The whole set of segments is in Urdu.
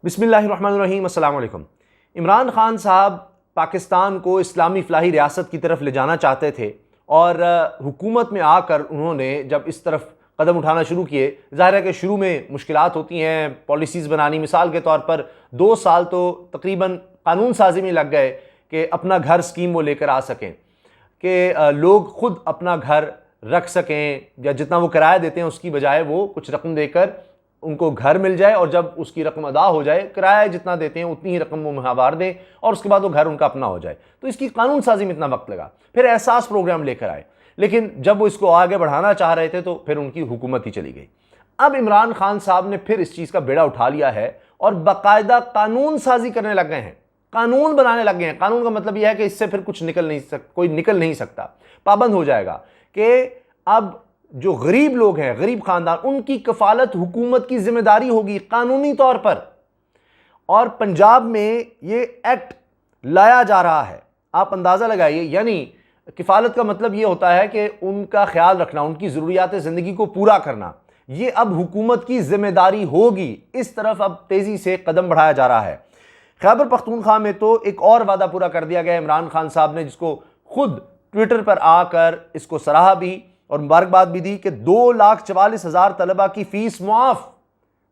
بسم اللہ الرحمن الرحیم۔ السلام علیکم۔ عمران خان صاحب پاکستان کو اسلامی فلاحی ریاست کی طرف لے جانا چاہتے تھے اور حکومت میں آ کر انہوں نے جب اس طرف قدم اٹھانا شروع کیے، ظاہر ہے کہ شروع میں مشکلات ہوتی ہیں پالیسیز بنانی۔ مثال کے طور پر 2 سال تو تقریباً قانون سازی میں لگ گئے کہ اپنا گھر اسکیم وہ لے کر آ سکیں، کہ لوگ خود اپنا گھر رکھ سکیں، یا جتنا وہ کرایہ دیتے ہیں اس کی بجائے وہ کچھ رقم دے کر ان کو گھر مل جائے، اور جب اس کی رقم ادا ہو جائے کرایہ جتنا دیتے ہیں اتنی ہی رقم وہ ماہوار دیں، اور اس کے بعد وہ گھر ان کا اپنا ہو جائے۔ تو اس کی قانون سازی میں اتنا وقت لگا، پھر احساس پروگرام لے کر آئے، لیکن جب وہ اس کو آگے بڑھانا چاہ رہے تھے تو پھر ان کی حکومت ہی چلی گئی۔ اب عمران خان صاحب نے پھر اس چیز کا بیڑا اٹھا لیا ہے اور باقاعدہ قانون سازی کرنے لگ گئے ہیں، قانون بنانے لگ گئے ہیں۔ قانون کا مطلب یہ ہے کہ اس سے پھر کچھ کوئی نکل نہیں سکتا، پابند ہو جائے گا کہ اب جو غریب لوگ ہیں، غریب خاندان، ان کی کفالت حکومت کی ذمہ داری ہوگی قانونی طور پر۔ اور پنجاب میں یہ ایکٹ لایا جا رہا ہے، آپ اندازہ لگائیے، یعنی کفالت کا مطلب یہ ہوتا ہے کہ ان کا خیال رکھنا، ان کی ضروریات زندگی کو پورا کرنا، یہ اب حکومت کی ذمہ داری ہوگی۔ اس طرف اب تیزی سے قدم بڑھایا جا رہا ہے۔ خیبر پختونخوا میں تو ایک اور وعدہ پورا کر دیا گیا عمران خان صاحب نے، جس کو خود ٹویٹر پر آ کر اس کو سراہا بھی اور مبارکباد بھی دی، کہ 2,44,000 طلبہ کی فیس معاف۔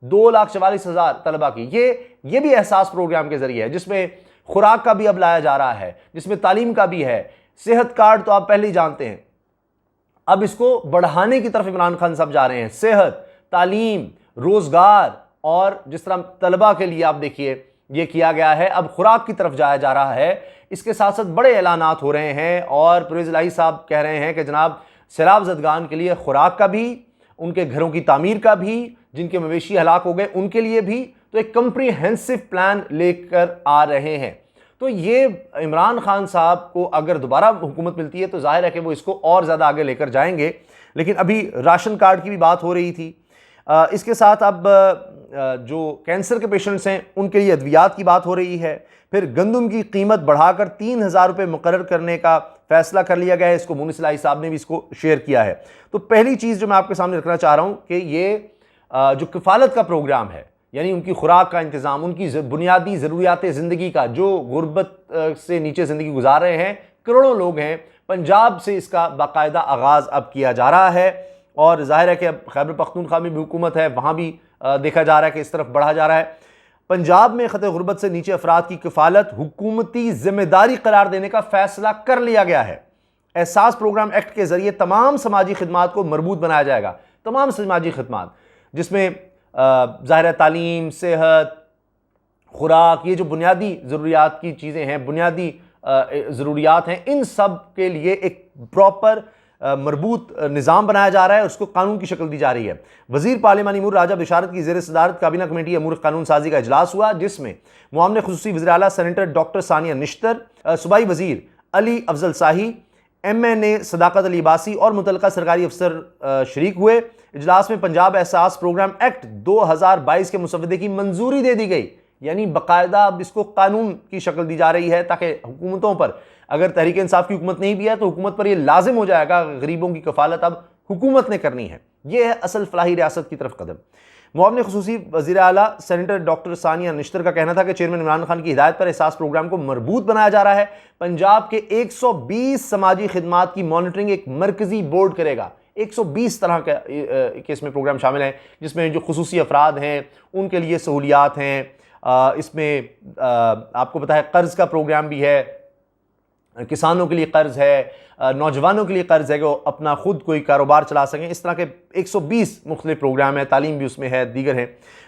2,44,000 طلبہ کی، یہ بھی احساس پروگرام کے ذریعے ہے، جس میں خوراک کا بھی اب لایا جا رہا ہے، جس میں تعلیم کا بھی ہے۔ صحت کارڈ تو آپ پہلے ہی جانتے ہیں، اب اس کو بڑھانے کی طرف عمران خان صاحب جا رہے ہیں۔ صحت، تعلیم، روزگار، اور جس طرح طلبہ کے لیے آپ دیکھیے یہ کیا گیا ہے، اب خوراک کی طرف جایا جا رہا ہے۔ اس کے ساتھ ساتھ بڑے اعلانات ہو رہے ہیں، اور پرویز الہی صاحب کہہ رہے ہیں کہ جناب سیلاب زدگان کے لیے خوراک کا بھی، ان کے گھروں کی تعمیر کا بھی، جن کے مویشی ہلاک ہو گئے ان کے لیے بھی، تو ایک کمپریہنسو پلان لے کر آ رہے ہیں۔ تو یہ عمران خان صاحب کو اگر دوبارہ حکومت ملتی ہے تو ظاہر ہے کہ وہ اس کو اور زیادہ آگے لے کر جائیں گے۔ لیکن ابھی راشن کارڈ کی بھی بات ہو رہی تھی، اس کے ساتھ اب جو کینسر کے پیشنٹس ہیں ان کے لیے ادویات کی بات ہو رہی ہے۔ پھر گندم کی قیمت بڑھا کر 3,000 روپے مقرر کرنے کا فیصلہ کر لیا گیا ہے، اس کو مونس الہی صاحب نے بھی اس کو شیئر کیا ہے۔ تو پہلی چیز جو میں آپ کے سامنے رکھنا چاہ رہا ہوں کہ یہ جو کفالت کا پروگرام ہے، یعنی ان کی خوراک کا انتظام، ان کی بنیادی ضروریات زندگی کا، جو غربت سے نیچے زندگی گزار رہے ہیں کروڑوں لوگ ہیں، پنجاب سے اس کا باقاعدہ آغاز اب کیا جا رہا ہے۔ اور ظاہر ہے کہ اب خیبر پختونخوا میں بھی حکومت ہے، وہاں بھی دیکھا جا رہا ہے کہ اس طرف بڑھا جا رہا ہے۔ پنجاب میں خطے غربت سے نیچے افراد کی کفالت حکومتی ذمہ داری قرار دینے کا فیصلہ کر لیا گیا ہے۔ احساس پروگرام ایکٹ کے ذریعے تمام سماجی خدمات کو مربوط بنایا جائے گا، تمام سماجی خدمات، جس میں ظاہر ہے تعلیم، صحت، خوراک، یہ جو بنیادی ضروریات کی چیزیں ہیں، بنیادی ضروریات ہیں، ان سب کے لیے ایک پراپر مربوط نظام بنایا جا رہا ہے، اس کو قانون کی شکل دی جا رہی ہے۔ وزیر پارلیمانی امور راجہ بشارت کی زیر صدارت کابینہ کمیٹی امور قانون سازی کا اجلاس ہوا، جس میں معاون خصوصی وزیر اعلیٰ سینیٹر ڈاکٹر ثانیہ نشتر، صوبائی وزیر علی افضل شاہی، MNA صداقت علی عباسی اور متعلقہ سرکاری افسر شریک ہوئے۔ اجلاس میں پنجاب احساس پروگرام ایکٹ 2022 کے مسودے کی منظوری دے دی گئی، یعنی باقاعدہ اب اس کو قانون کی شکل دی جا رہی ہے، تاکہ حکومتوں پر، اگر تحریک انصاف کی حکومت نہیں بھی ہے تو حکومت پر یہ لازم ہو جائے گا، غریبوں کی کفالت اب حکومت نے کرنی ہے۔ یہ ہے اصل فلاحی ریاست کی طرف قدم۔ معاون خصوصی وزیر اعلیٰ سینیٹر ڈاکٹر ثانیہ نشتر کا کہنا تھا کہ چیئرمین عمران خان کی ہدایت پر احساس پروگرام کو مربوط بنایا جا رہا ہے۔ پنجاب کے 120 سماجی خدمات کی مانیٹرنگ ایک مرکزی بورڈ کرے گا۔ 120 طرح کے اس میں پروگرام شامل ہیں، جس میں جو خصوصی افراد ہیں ان کے لیے سہولیات ہیں، اس میں آپ کو پتہ ہے قرض کا پروگرام بھی ہے، کسانوں کے لیے قرض ہے، نوجوانوں کے لیے قرض ہے کہ وہ اپنا خود کوئی کاروبار چلا سکیں۔ اس طرح کے 120 مختلف پروگرام ہیں، تعلیم بھی اس میں ہے، دیگر ہیں۔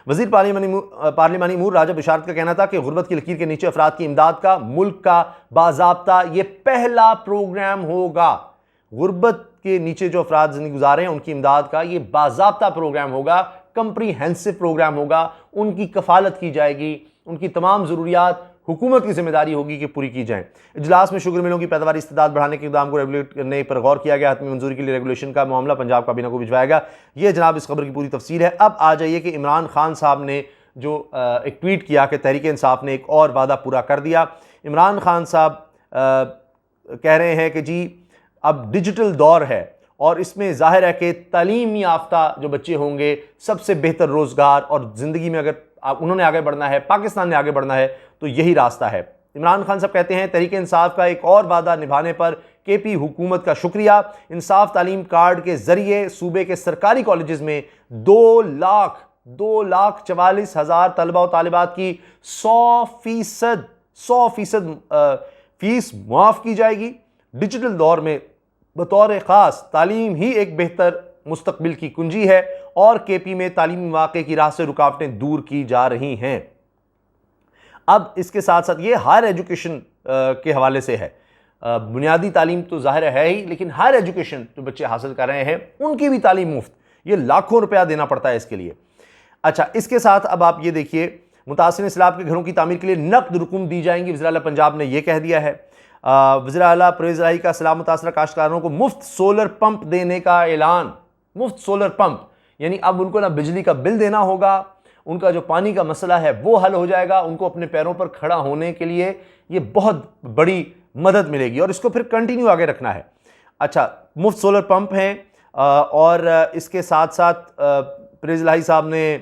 وزیر پارلیمانی امور راجہ بشارت کا کہنا تھا کہ غربت کی لکیر کے نیچے افراد کی امداد کا ملک کا باضابطہ یہ پہلا پروگرام ہوگا۔ غربت کے نیچے جو افراد زندگی گزار رہے ہیں ان کی امداد کا یہ باضابطہ پروگرام ہوگا، کمپریہنسو پروگرام ہوگا، ان کی کفالت کی جائے گی، ان کی تمام ضروریات حکومت کی ذمہ داری ہوگی کہ پوری کی جائیں۔ اجلاس میں شوگر ملوں کی پیداواری استعداد بڑھانے کے اقدام کو ریگولیٹ کرنے پر غور کیا گیا۔ حتمی منظوری کے لیے ریگولیشن کا معاملہ پنجاب کابینہ کو بھجوایا گیا۔ یہ جناب اس خبر کی پوری تفصیل ہے۔ اب آ جائیے کہ عمران خان صاحب نے جو ایک ٹویٹ کیا کہ تحریک انصاف نے ایک اور وعدہ پورا کر دیا۔ عمران خان صاحب کہہ رہے ہیں کہ جی اب ڈیجیٹل دور ہے، اور اس میں ظاہر ہے کہ تعلیم یافتہ جو بچے ہوں گے، سب سے بہتر روزگار اور زندگی میں اگر انہوں نے آگے بڑھنا ہے، پاکستان نے آگے بڑھنا ہے تو یہی راستہ ہے۔ عمران خان صاحب کہتے ہیں تحریک انصاف کا ایک اور وعدہ نبھانے پر کے پی حکومت کا شکریہ، انصاف تعلیم کارڈ کے ذریعے صوبے کے سرکاری کالجز میں 2,44,000 طلبہ و طالبات کی 100% فیس معاف کی جائے گی۔ ڈیجیٹل دور میں بطور خاص تعلیم ہی ایک بہتر مستقبل کی کنجی ہے اور کے پی میں تعلیمی مواقع کی راہ سے رکاوٹیں دور کی جا رہی ہیں۔ اب اس کے ساتھ ساتھ یہ ہائر ایجوکیشن کے حوالے سے ہے، بنیادی تعلیم تو ظاہر ہے ہی، لیکن ہائر ایجوکیشن جو بچے حاصل کر رہے ہیں ان کی بھی تعلیم مفت، یہ لاکھوں روپیہ دینا پڑتا ہے اس کے لیے۔ اچھا، اس کے ساتھ اب آپ یہ دیکھیے متاثرین سیلاب کے گھروں کی تعمیر کے لیے نقد رقم دی جائیں گی، وزیر اعلیٰ پنجاب نے یہ کہہ دیا ہے۔ وزیر اعلیٰ پرویز الہی کا سیلاب متاثرہ کاشتکاروں کو مفت سولر پمپ دینے کا اعلان۔ مفت سولر پمپ یعنی اب ان کو نہ بجلی کا بل دینا ہوگا، ان کا جو پانی کا مسئلہ ہے وہ حل ہو جائے گا، ان کو اپنے پیروں پر کھڑا ہونے کے لیے یہ بہت بڑی مدد ملے گی اور اس کو پھر کنٹینیو آگے رکھنا ہے۔ اچھا، مفت سولر پمپ ہیں اور اس کے ساتھ ساتھ پرویز الہی صاحب نے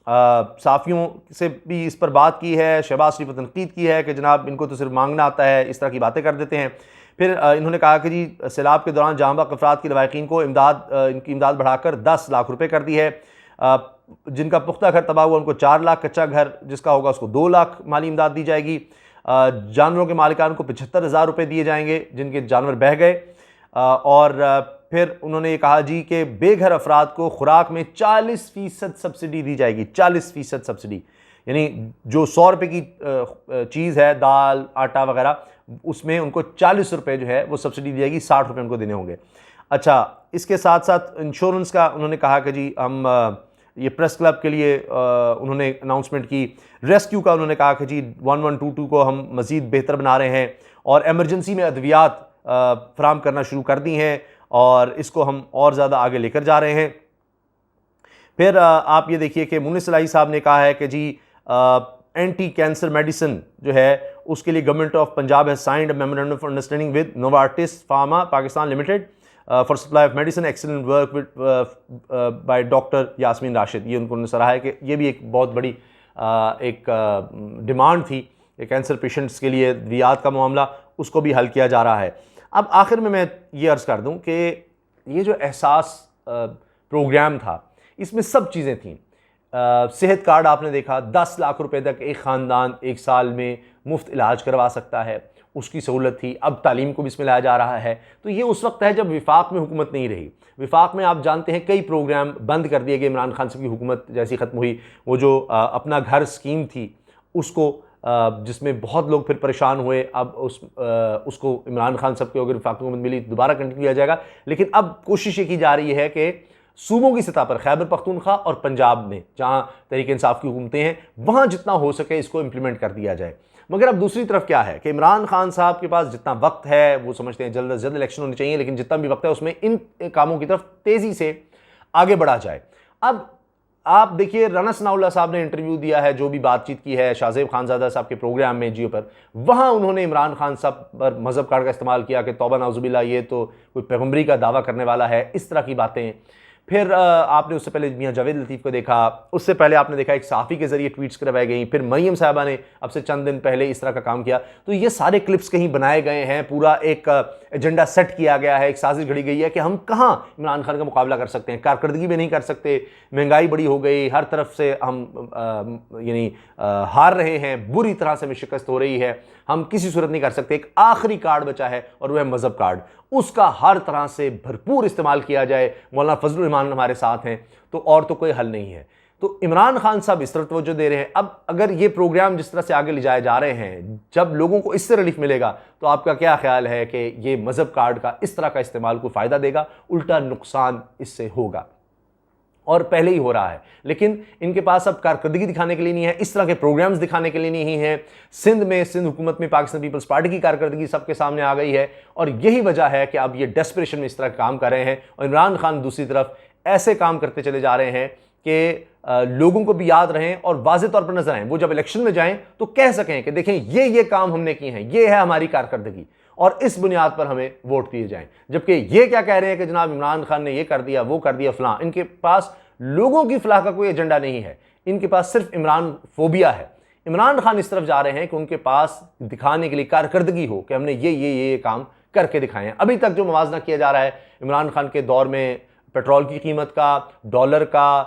صحافیوں سے بھی اس پر بات کی ہے، شہباز شریف پر تنقید کی ہے کہ جناب ان کو تو صرف مانگنا آتا ہے، اس طرح کی باتیں کر دیتے ہیں۔ پھر انہوں نے کہا کہ جی سیلاب کے دوران جاں بحق افراد کی لواحقین کو ان کی امداد بڑھا کر 10 لاکھ روپے کر دی ہے، جن کا پختہ گھر تباہ ہوا ان کو 4 لاکھ، کچا گھر جس کا ہوگا اس کو 2 لاکھ مالی امداد دی جائے گی، جانوروں کے مالکان کو 75,000 روپے دیے جائیں گے جن کے جانور بہہ گئے، اور پھر انہوں نے یہ کہا جی کہ بے گھر افراد کو خوراک میں 40% سبسڈی دی جائے گی، 40% سبسڈی، یعنی جو 100 روپے کی چیز ہے، دال آٹا وغیرہ، اس میں ان کو 40 روپے جو ہے وہ سبسڈی دی جائے گی، 60 روپے ان کو دینے ہوں گے۔ اچھا، اس کے ساتھ ساتھ انشورنس کا انہوں نے کہا کہ جی ہم یہ پریس کلب کے لیے انہوں نے اناؤنسمنٹ کی، ریسکیو کا انہوں نے کہا کہ جی 1122 کو ہم مزید بہتر بنا رہے ہیں اور ایمرجنسی میں ادویات فراہم کرنا شروع کر دی ہیں اور اس کو ہم اور زیادہ آگے لے کر جا رہے ہیں۔ پھر آپ یہ دیکھیے کہ مونس الہی صاحب نے کہا ہے کہ جی اینٹی کینسر میڈیسن جو ہے اس کے لیے government of Punjab has signed a memorandum of understanding with Novartis pharma Pakistan limited for supply of medicine, excellent work by doctor Yasmin Rashid. یہ ان کو سراہا ہے کہ یہ بھی ایک بہت بڑی ایک ڈیمانڈ تھی کہ کینسر پیشنٹس کے لیے ادویات کا معاملہ اس کو بھی حل کیا جا رہا ہے۔ اب آخر میں یہ عرض کر دوں کہ یہ جو احساس پروگرام تھا اس میں سب چیزیں تھیں۔ صحت کارڈ آپ نے دیکھا، 10 لاکھ روپے تک ایک خاندان ایک سال میں مفت علاج کروا سکتا ہے، اس کی سہولت تھی۔ اب تعلیم کو بھی اس میں لایا جا رہا ہے، تو یہ اس وقت ہے جب وفاق میں حکومت نہیں رہی۔ وفاق میں آپ جانتے ہیں کئی پروگرام بند کر دیے گئے، عمران خان صاحب کی حکومت جیسی ختم ہوئی، وہ جو اپنا گھر اسکیم تھی اس کو جس میں بہت لوگ پھر پریشان ہوئے، اب اس کو عمران خان صاحب کو اگر وفاقی حکومت ملی دوبارہ کنٹینیو کیا جائے گا، لیکن اب کوشش یہ کی جا رہی ہے کہ صوبوں کی سطح پر خیبر پختونخوا اور پنجاب میں جہاں تحریک انصاف کی حکومتیں ہیں وہاں جتنا ہو سکے اس کو امپلیمنٹ کر دیا جائے۔ مگر اب دوسری طرف کیا ہے کہ عمران خان صاحب کے پاس جتنا وقت ہے وہ سمجھتے ہیں جلد از جلد الیکشن ہونی چاہیے، لیکن جتنا بھی وقت ہے اس میں ان کاموں کی طرف تیزی سے آگے بڑھا جائے۔ اب آپ دیکھیے رانا ثناء اللہ صاحب نے انٹرویو دیا ہے، جو بھی بات چیت کی ہے شاہ زیب خانزادہ صاحب کے پروگرام میں جیو پر، وہاں انہوں نے عمران خان صاحب پر مذہب کارڈ کا استعمال کیا کہ توبہ نعوذ باللہ یہ تو کوئی پیغمبری کا دعویٰ کرنے والا ہے، اس طرح کی باتیں۔ پھر آپ نے اس سے پہلے میاں جاوید لطیف کو دیکھا، اس سے پہلے آپ نے دیکھا ایک صحافی کے ذریعے ٹویٹس کروائی گئیں، پھر مریم صاحبہ نے اب سے چند دن پہلے اس طرح کا کام کیا۔ تو یہ سارے کلپس کہیں بنائے گئے ہیں، پورا ایک ایجنڈا سیٹ کیا گیا ہے، ایک سازش گھڑی گئی ہے کہ ہم کہاں عمران خان کا مقابلہ کر سکتے ہیں، کارکردگی میں نہیں کر سکتے، مہنگائی بڑی ہو گئی، ہر طرف سے ہم یعنی ہار رہے ہیں، بری طرح سے ہمیں شکست ہو رہی ہے، ہم کسی صورت نہیں کر سکتے۔ ایک آخری کارڈ بچا ہے اور وہ ہے مذہب کارڈ، اس کا ہر طرح سے بھرپور استعمال کیا جائے۔ مولانا فضل الرحمان ہمارے ساتھ ہیں تو اور تو کوئی حل نہیں ہے۔ تو عمران خان صاحب اس طرح توجہ دے رہے ہیں۔ اب اگر یہ پروگرام جس طرح سے آگے لے جائے جا رہے ہیں، جب لوگوں کو اس سے ریلیف ملے گا تو آپ کا کیا خیال ہے کہ یہ مذہب کارڈ کا اس طرح کا استعمال کو فائدہ دے گا؟ الٹا نقصان اس سے ہوگا اور پہلے ہی ہو رہا ہے۔ لیکن ان کے پاس اب کارکردگی دکھانے کے لیے نہیں ہے، اس طرح کے پروگرامز دکھانے کے لیے نہیں ہیں۔ سندھ حکومت میں پاکستان پیپلز پارٹی کی کارکردگی سب کے سامنے آ گئی ہے اور یہی وجہ ہے کہ اب یہ ڈیسپریشن میں اس طرح کام کر رہے ہیں، اور عمران خان دوسری طرف ایسے کام کرتے چلے جا رہے ہیں کہ لوگوں کو بھی یاد رہیں اور واضح طور پر نظر آئیں، وہ جب الیکشن میں جائیں تو کہہ سکیں کہ دیکھیں یہ کام ہم نے کیے ہیں، یہ ہے ہماری کارکردگی اور اس بنیاد پر ہمیں ووٹ دیے جائیں۔ جبکہ یہ کیا کہہ رہے ہیں کہ جناب عمران خان نے یہ کر دیا وہ کر دیا فلاں، ان کے پاس لوگوں کی فلاح کا کوئی ایجنڈا نہیں ہے۔ ان کے پاس صرف عمران فوبیا ہے۔ عمران خان اس طرف جا رہے ہیں کہ ان کے پاس دکھانے کے لیے کارکردگی ہو کہ ہم نے یہ کام کر کے دکھائے ہیں۔ ابھی تک جو موازنہ کیا جا رہا ہے عمران خان کے دور میں پیٹرول کی قیمت کا، ڈالر کا،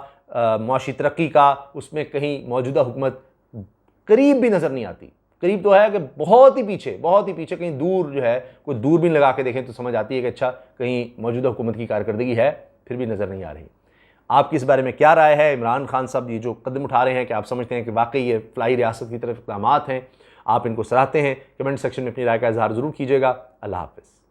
معاشی ترقی کا، اس میں کہیں موجودہ حکومت قریب بھی نظر نہیں آتی۔ قریب تو ہے کہ بہت ہی پیچھے کہیں دور جو ہے کوئی دوربین لگا کے دیکھیں تو سمجھ آتی ہے کہ اچھا کہیں موجودہ حکومت کی کارکردگی ہے، پھر بھی نظر نہیں آ رہی۔ آپ کی اس بارے میں کیا رائے ہے؟ عمران خان صاحب یہ جو قدم اٹھا رہے ہیں کہ آپ سمجھتے ہیں کہ واقعی یہ فلاحی ریاست کی طرف اقدامات ہیں، آپ ان کو سراہتے ہیں؟ کمنٹ سیکشن میں اپنی رائے کا اظہار ضرور کیجیے گا۔ اللہ حافظ۔